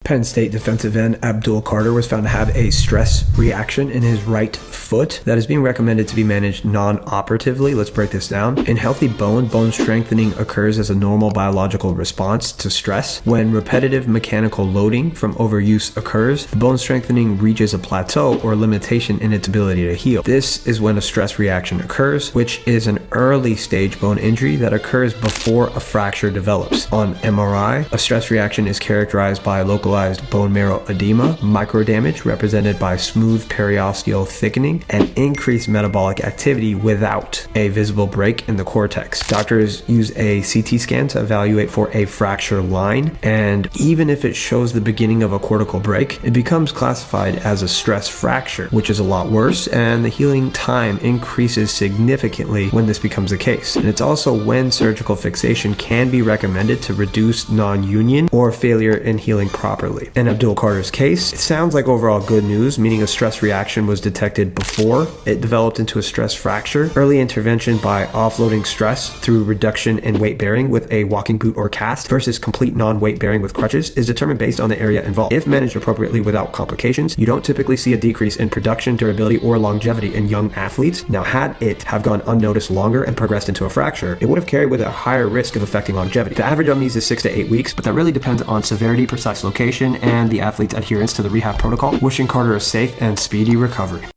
Penn State defensive end Abdul Carter was found to have a stress reaction in his right foot that is being recommended to be managed non-operatively. Let's break this down. In healthy bone strengthening occurs as a normal biological response to stress. When repetitive mechanical loading from overuse occurs, the bone strengthening reaches a plateau or limitation in its ability to heal. This is when a stress reaction occurs, which is an early stage bone injury that occurs before a fracture develops. On MRI, a stress reaction is characterized by localized bone marrow edema, microdamage represented by smooth periosteal thickening, and increased metabolic activity without a visible break in the cortex. Doctors use a CT scan to evaluate for a fracture line, and even if it shows the beginning of a cortical break, it becomes classified as a stress fracture, which is a lot worse, and the healing time increases significantly when this becomes the case. And it's also when surgical fixation can be recommended to reduce non-union or failure in healing properly. In Abdul Carter's case, it sounds like overall good news, meaning a stress reaction was detected before it developed into a stress fracture. Early intervention by offloading stress through reduction in weight bearing with a walking boot or cast versus complete non-weight bearing with crutches is determined based on the area involved. If managed appropriately without complications, you don't typically see a decrease in production, durability, or longevity in young athletes. Now, had it have gone unnoticed longer and progressed into a fracture, it would have carried with it a higher risk of affecting longevity. The average on these is 6 to 8 weeks, but that really depends on severity, precise location, and the athlete's adherence to the rehab protocol. Wishing Carter a safe and speedy recovery.